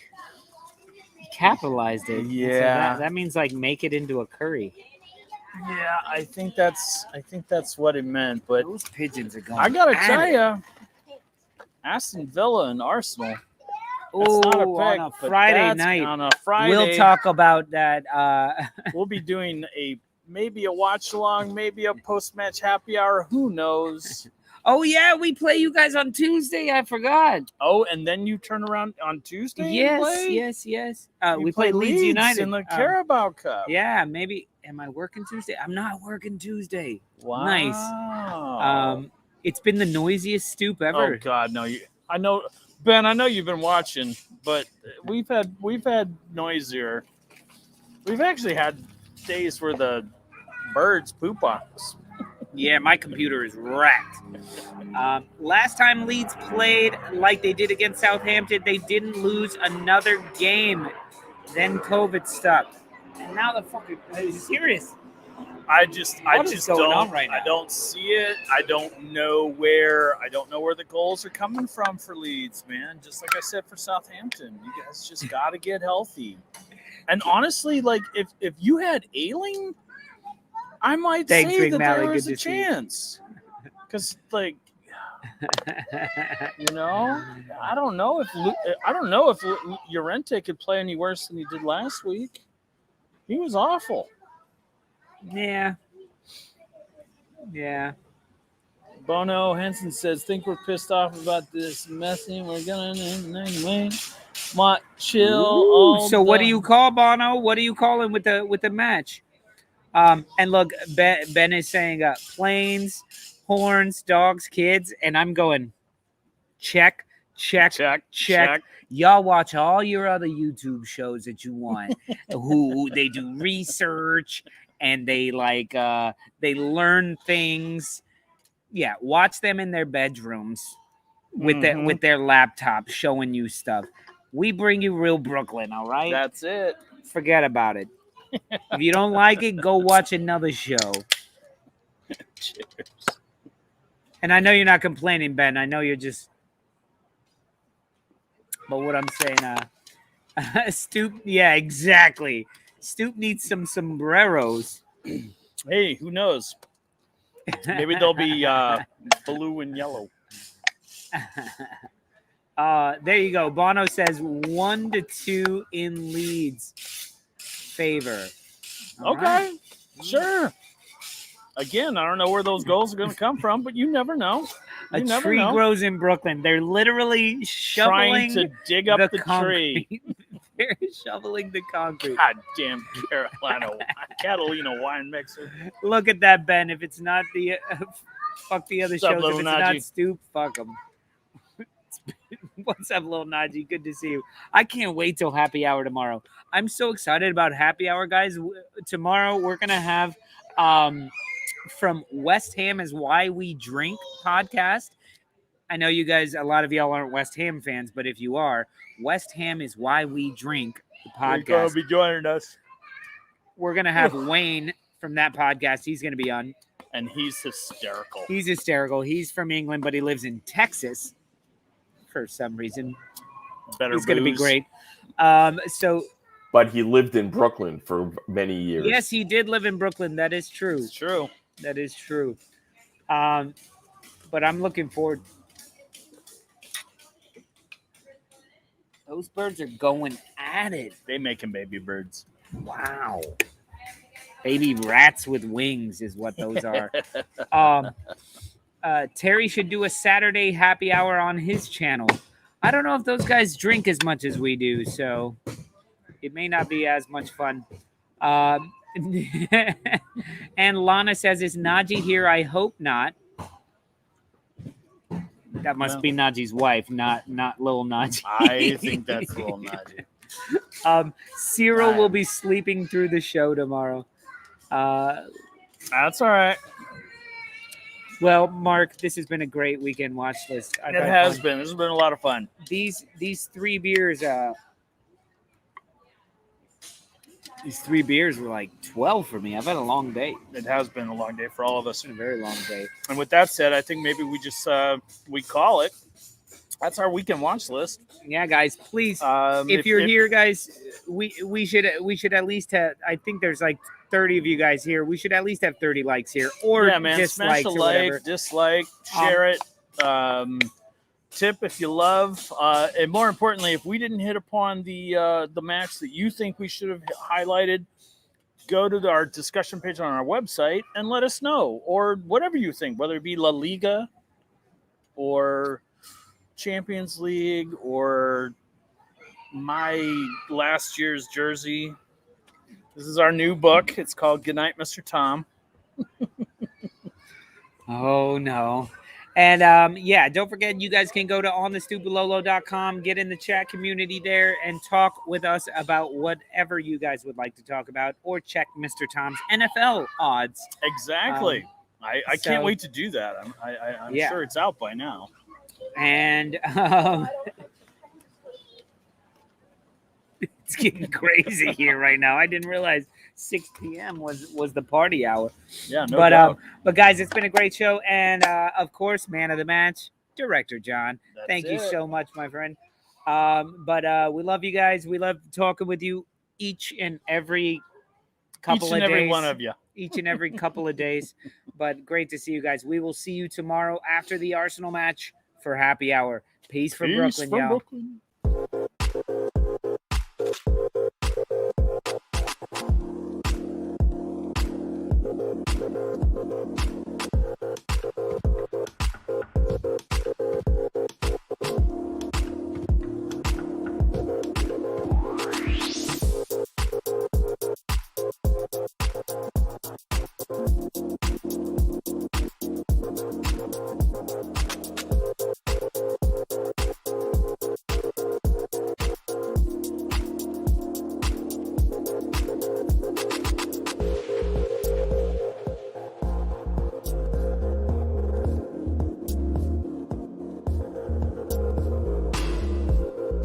he capitalized it? Yeah. So that means like make it into a curry. Yeah, I think that's what it meant. But Those pigeons are going. I gotta at tell it. you, Aston Villa and Arsenal. That's Oh, not a on pick, a but Friday that's night. On a Friday, We'll talk about that. We'll be doing maybe a watch along, maybe a post match happy hour. Who knows? Oh yeah, we play you guys on Tuesday. I forgot. Oh, and then you turn around on Tuesday. and play? Yes. You We play Leeds United in the Carabao Cup. Yeah, maybe. Am I working Tuesday? I'm not working Tuesday. Wow. Nice. It's been the noisiest stoop ever. Oh God, no! I know, Ben. I know you've been watching, but we've had noisier. We've actually had days where the birds poop on us. Yeah, my computer is wrecked. Last time Leeds played like they did against Southampton, they didn't lose another game. Then COVID stuck, and now the fucking is serious. I just going on right now? I don't see it. I don't know where the goals are coming from for Leeds, man. Just like I said for Southampton, you guys just got to get healthy. And honestly, like if you had Ailing, I might Thanks, say Big that Mally. there was Good a to see you. chance. Because I don't know if Llorente could play any worse than he did last week. He was awful. Yeah. Bono Henson says, "Think we're pissed off about this messing. We're gonna chill." All So what do done." you call Bono? What do you call him with the match? And look, Ben is saying planes, horns, dogs, kids, and I'm going check. Y'all watch all your other YouTube shows that you want, who they do research and they they learn things. Yeah, watch them in their bedrooms with their laptops showing you stuff. We bring you real Brooklyn, all right? That's it. Forget about it. If you don't like it, go watch another show. Cheers. And I know you're not complaining, Ben. I know you're just. But what I'm saying, Stoop. Yeah, exactly. Stoop needs some sombreros. Hey, who knows? Maybe they'll be blue and yellow. There you go. Bono says 1-2 in Leeds favor. All Okay, right. sure. Again, I don't know where those goals are going to come from, but you never know. A tree grows in Brooklyn. They're literally Trying shoveling to dig up the concrete. tree. They're shoveling the concrete. Goddamn Catalina wine mixer. Look at that, Ben. If it's not the fuck the other What's up, shows. If little it's Najee? not Stoop, fuck them. What's up, little Najee? Good to see you. I can't wait till happy hour tomorrow. I'm so excited about happy hour, guys. Tomorrow we're gonna have from West Ham is Why We Drink podcast. I know you guys, a lot of y'all aren't West Ham fans, but if you are, West Ham is Why We Drink, the podcast. You're going to be joining us. We're going to have Wayne from that podcast. He's going to be on. And he's hysterical. He's hysterical. He's from England, but he lives in Texas for some reason. He's going to be great. But he lived in Brooklyn for many years. Yes, he did live in Brooklyn. That is true. It's true. That is true. But I'm looking forward. Those birds are going at it. They making baby birds. Wow. Baby rats with wings is what those are. Terry should do a Saturday happy hour on his channel. I don't know if those guys drink as much as we do, so it may not be as much fun. And Lana says, is Najee here? I hope not. That must be Najee's wife, not little Najee. I think that's little Najee. Cyril will be sleeping through the show tomorrow. That's all right. Well, Mark, this has been a great weekend watch list. It has been. This has been a lot of fun. These three beers. These three beers were like 12 for me. I've had a long day. It has been a long day for all of us. A very long day. And with that said, I think maybe we just we call it. That's our weekend watch list. Yeah, guys, please. If you're here, guys, we should at least have. I think there's like 30 of you guys here. We should at least have 30 likes here, or smash a like, dislike, share it. Tip if you love, and more importantly, if we didn't hit upon the match that you think we should have highlighted, go to our discussion page on our website and let us know, or whatever you think, whether it be La Liga or Champions League or my last year's jersey. This is our new book. It's called Goodnight, Mr. Tom. Oh no. And don't forget, you guys can go to onthestoopwithlolo.com, get in the chat community there, and talk with us about whatever you guys would like to talk about, or check Mr. Tom's NFL odds. Exactly. I can't wait to do that. I'm sure it's out by now. And it's getting crazy here right now. I didn't realize 6 p.m. was the party hour. Yeah, no doubt. But guys, it's been a great show, and of course, man of the match, Director John. Thank you so much, my friend. But we love you guys. We love talking with you each and every couple of days. Each and every one of you. Each and every couple of days. But great to see you guys. We will see you tomorrow after the Arsenal match for happy hour. Peace from Brooklyn, y'all.